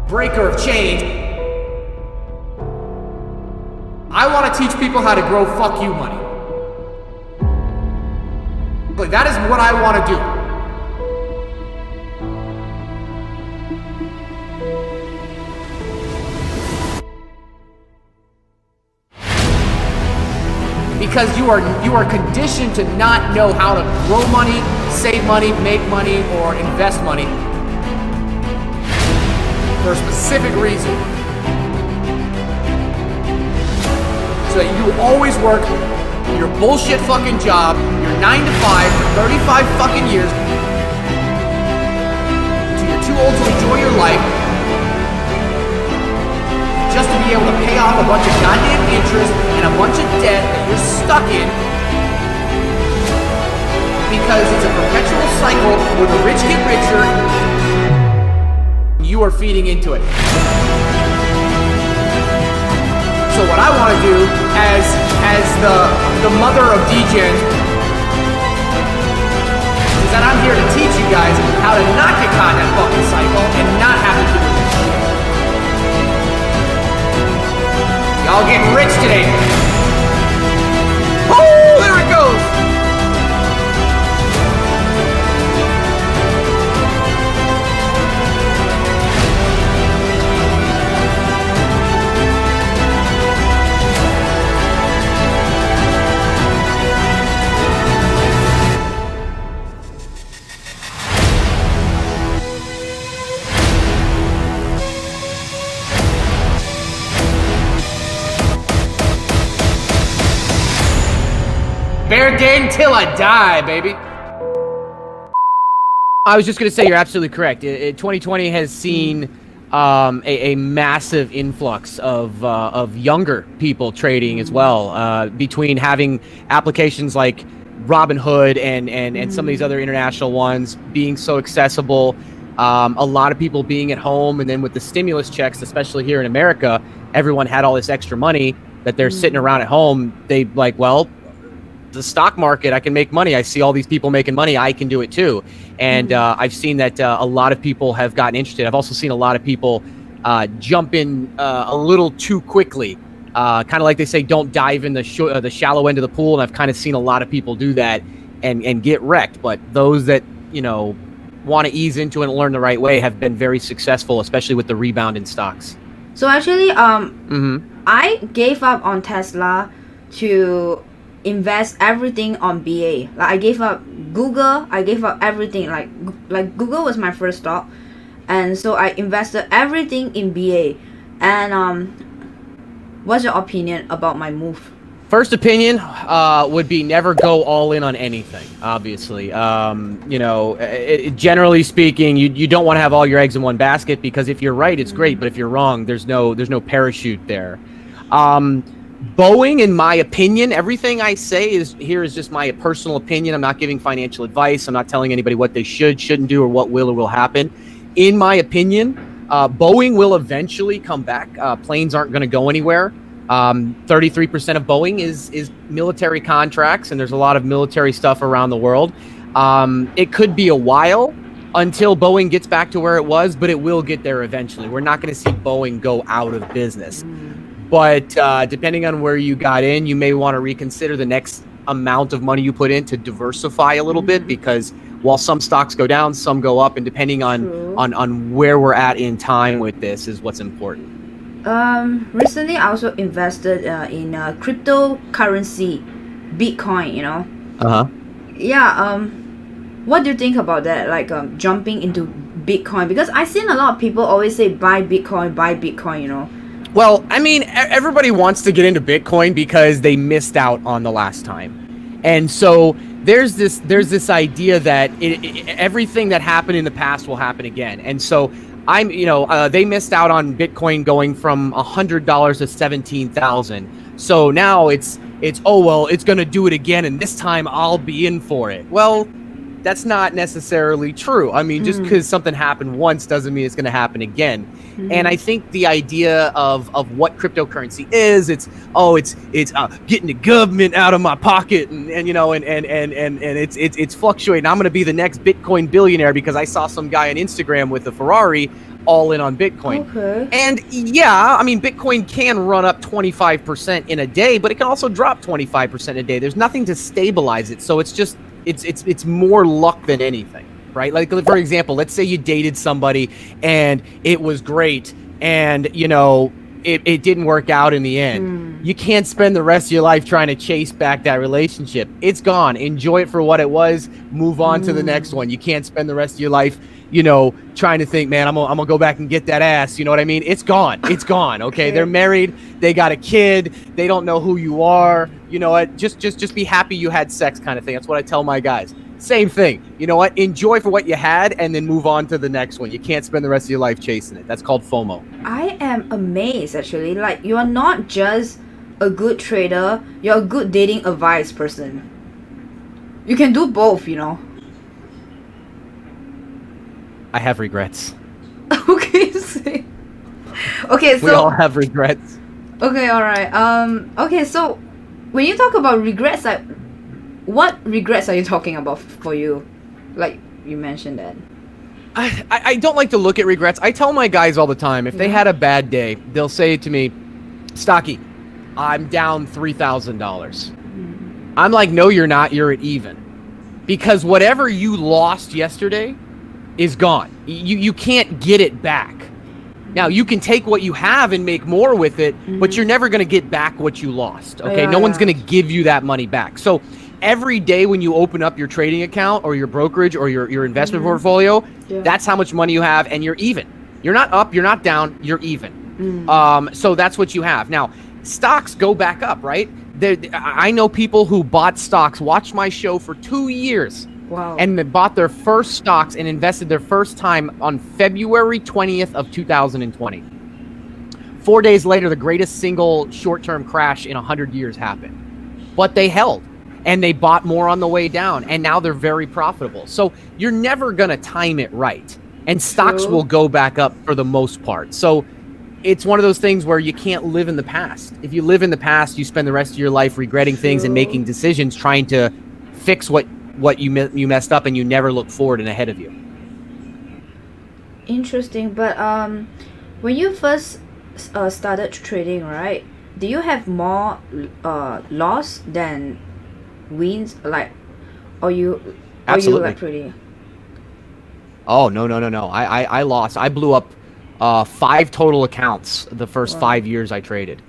breaker of change. I want to teach people how to grow fuck you money. Like, that is what I want to do. Because you are conditioned to not know how to grow money, save money, make money, or invest money for a specific reason. So that you always work your bullshit fucking job, your 9 to 5 for 35 fucking years, until you're too old to enjoy your life, just to be able to pay off a bunch of goddamn interest and a bunch of debt that you're stuck in, because it's a perpetual cycle where the rich get richer and you are feeding into it. So what I want to do as the mother of DJs is that I'm here to teach you guys how to not get caught in that fucking cycle and not have to do this shit. Y'all getting rich today. Oh, there it goes. Bear game till I die, baby. I was just going to say you're absolutely correct. 2020 has seen a massive influx of younger people trading as well, between having applications like Robinhood and some of these other international ones being so accessible. A lot of people being at home, and then with the stimulus checks, especially here in America, everyone had all this extra money that they're sitting around at home. They like, well, the stock market, I can make money. I see all these people making money. I can do it too. And I've seen that a lot of people have gotten interested. I've also seen a lot of people jump in a little too quickly. Kind of like they say, don't dive in the shallow end of the pool. And I've kind of seen a lot of people do that and get wrecked. But those that, want to ease into it and learn the right way have been very successful, especially with the rebound in stocks. So actually, I gave up on Tesla to invest everything on BA. Like, I gave up Google, I gave up everything. Like Google was my first stock, and so I invested everything in BA. And what's your opinion about my move? First opinion would be never go all in on anything. Obviously, generally speaking, you don't want to have all your eggs in one basket, because if you're right, it's great, but if you're wrong, there's no parachute there. Boeing, in my opinion, everything I say is just my personal opinion. I'm not giving financial advice. I'm not telling anybody what they shouldn't do, or what will or will happen. In my opinion, Boeing will eventually come back. Planes aren't going to go anywhere. 33% of Boeing is military contracts, and there's a lot of military stuff around the world. It could be a while until Boeing gets back to where it was, but it will get there eventually. We're not going to see Boeing go out of business. But depending on where you got in, you may want to reconsider the next amount of money you put in to diversify a little bit, because while some stocks go down, some go up, and depending on where we're at in time with this is what's important. Recently I also invested in cryptocurrency, Bitcoin, what do you think about that, like jumping into Bitcoin? Because I've seen a lot of people always say buy Bitcoin. Well, I mean, everybody wants to get into Bitcoin because they missed out on the last time. And so there's this idea that everything that happened in the past will happen again. And so they missed out on Bitcoin going from $100 to 17,000. So now it's going to do it again, and this time I'll be in for it. Well, That's not necessarily true. I mean, just because something happened once doesn't mean it's going to happen again. And I think the idea of what cryptocurrency is, it's getting the government out of my pocket, and it's fluctuating. I'm going to be the next Bitcoin billionaire because I saw some guy on Instagram with a Ferrari all in on Bitcoin. Okay. And yeah, I mean, Bitcoin can run up 25% in a day, but it can also drop 25% a day. There's nothing to stabilize it. So it's just, it's more luck than anything, right? Like, for example, let's say you dated somebody and it was great and, it didn't work out in the end. You can't spend the rest of your life trying to chase back that relationship. It's gone. Enjoy it for what it was. Move on to the next one. You can't spend the rest of your life trying to think, man, I'm gonna go back and get that ass. You know what I mean? It's gone. It's gone. Okay. They're married. They got a kid. They don't know who you are. You know what? Just be happy you had sex, kind of thing. That's what I tell my guys. Same thing. You know what? Enjoy for what you had and then move on to the next one. You can't spend the rest of your life chasing it. That's called FOMO. I am amazed, actually. Like, you are not just a good trader, you're a good dating advice person. You can do both, I have regrets. Okay, so We all have regrets. Okay, all right. Okay, so when you talk about regrets, like, what regrets are you talking about for you? Like, you mentioned that. I don't like to look at regrets. I tell my guys all the time, if they had a bad day, they'll say to me, Stocky, I'm down $3,000. I'm like, no, you're not. You're at even. Because whatever you lost yesterday is gone. You can't get it back. Now, you can take what you have and make more with it, but you're never going to get back what you lost. Okay, no one's going to give you that money back. So every day when you open up your trading account or your brokerage or your investment portfolio, that's how much money you have, and you're even. You're not up, you're not down, you're even. So that's what you have. Now, stocks go back up, right? I know people who bought stocks, watched my show for 2 years. Wow. And they bought their first stocks and invested their first time on February 20th of 2020. 4 days later, the greatest single short-term crash in 100 years happened. But they held, and they bought more on the way down, and now they're very profitable. So you're never going to time it right. And stocks will go back up for the most part. So it's one of those things where you can't live in the past. If you live in the past, you spend the rest of your life regretting things and making decisions, trying to fix what you messed up, and you never look forward and ahead of you. Interesting. But when you first started trading, right, do you have more loss than wins? Like, Absolutely. like pretty? Oh, no. I lost. I blew up 5 total accounts the first 5 years I traded.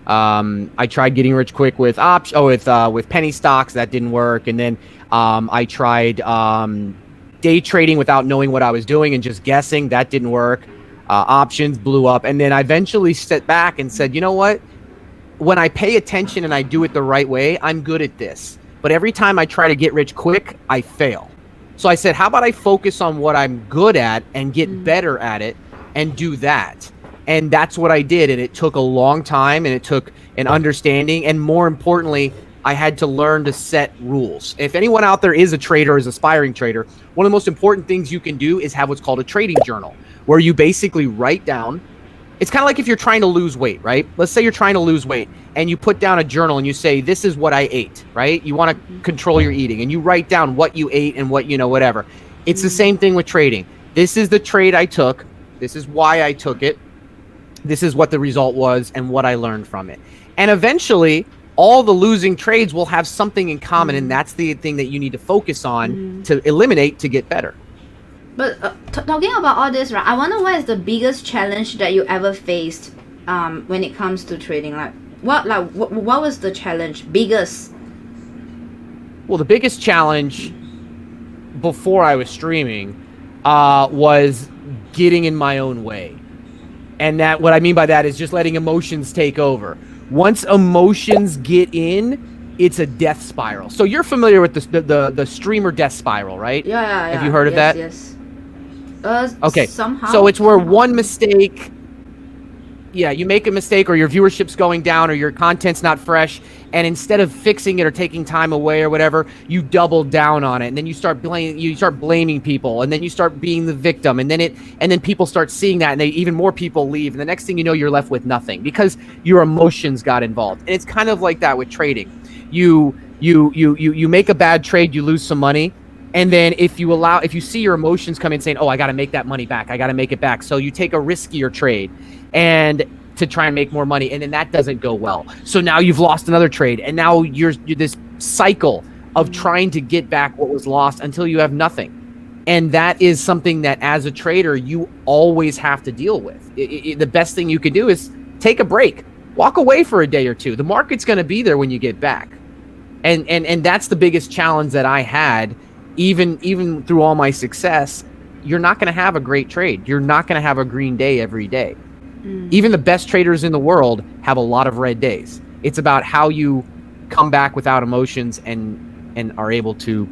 I tried getting rich quick with penny stocks. That didn't work. And then I tried day trading without knowing what I was doing and just guessing. That didn't work. Options blew up. And then I eventually sat back and said, you know what? When I pay attention and I do it the right way, I'm good at this. But every time I try to get rich quick, I fail. So I said, how about I focus on what I'm good at and get better at it and do that? And that's what I did. And it took a long time, and it took an understanding. And more importantly, I had to learn to set rules. If anyone out there is a trader, is aspiring trader, one of the most important things you can do is have what's called a trading journal, where you basically write down. It's kind of like if you're trying to lose weight, right? Let's say you're trying to lose weight and you put down a journal and you say, this is what I ate, right? You want to control your eating, and you write down what you ate and what, whatever. It's the same thing with trading. This is the trade I took. This is why I took it. This is what the result was and what I learned from it. And eventually, all the losing trades will have something in common, and that's the thing that you need to focus on to eliminate to get better. But talking about all this, right, I wonder what is the biggest challenge that you ever faced when it comes to trading? What was the challenge? Biggest? Well, the biggest challenge before I was streaming was getting in my own way. And that, what I mean by that is just letting emotions take over. Once emotions get in, it's a death spiral. So you're familiar with the streamer death spiral, right? Yeah. Have you heard of that? Yes. Okay. Somehow. So it's where one mistake. Yeah, you make a mistake or your viewership's going down or your content's not fresh, and instead of fixing it or taking time away or whatever, you double down on it, and then you start blaming people, and then you start being the victim, and then people start seeing that, and even more people leave, and the next thing you know, you're left with nothing because your emotions got involved. And it's kind of like that with trading. You make a bad trade, you lose some money. And then if you see your emotions come in saying, oh, I got to make that money back, I got to make it back. So you take a riskier trade and to try and make more money. And then that doesn't go well. So now you've lost another trade. And now you're this cycle of trying to get back what was lost until you have nothing. And that is something that as a trader, you always have to deal with. The best thing you can do is take a break, walk away for a day or two. The market's going to be there when you get back. And that's the biggest challenge that I had. Even through all my success, you're not going to have a great trade. You're not going to have a green day every day. Even the best traders in the world have a lot of red days. It's about how you come back without emotions and are able to.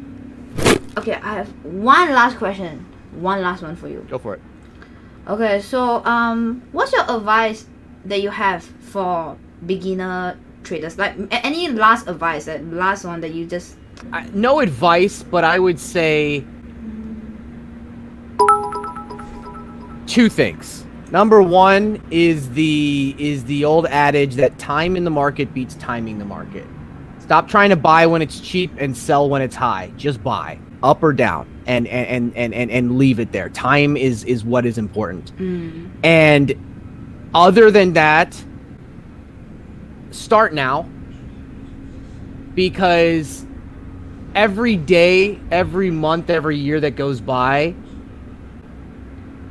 Okay, I have one last question. One last one for you. Go for it. Okay, so what's your advice that you have for beginner traders? Like any last advice, that last one that you just. No advice, but I would say two things. Number one is the old adage that time in the market beats timing the market. Stop trying to buy when it's cheap and sell when it's high. Just buy up or down and leave it there. Time is what is important. And other than that, start now, because every day, every month, every year that goes by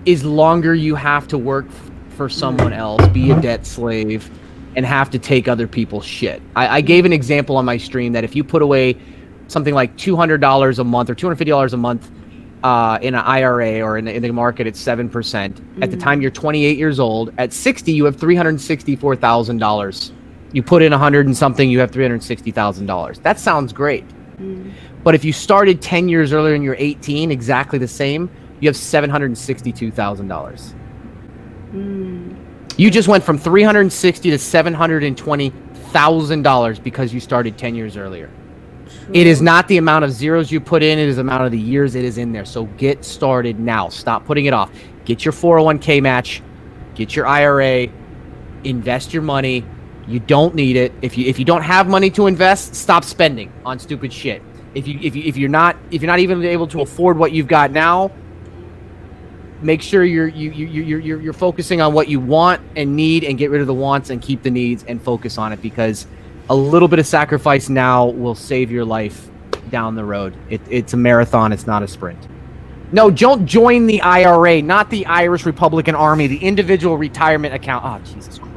is longer you have to work for someone else, be a debt slave, and have to take other people's shit. I gave an example on my stream that if you put away something like $200 a month or $250 a month in an IRA or in the market at 7%, at the time you're 28 years old, at 60 you have $364,000. You put in 100 and something, you have $360,000. That sounds great. But if you started 10 years earlier and you're 18, exactly the same, you have $762,000. You just went from $360,000 to $720,000 because you started 10 years earlier. True. It is not the amount of zeros you put in, it is the amount of the years it is in there. So get started now. Stop putting it off. Get your 401k match, get your IRA, invest your money. You don't need it. If you don't have money to invest, stop spending on stupid shit. If you're not even able to afford what you've got now, make sure you're focusing on what you want and need, and get rid of the wants and keep the needs and focus on it, because a little bit of sacrifice now will save your life down the road. It's a marathon. It's not a sprint. No, don't join the IRA, not the Irish Republican Army, the individual retirement account. Oh, Jesus Christ.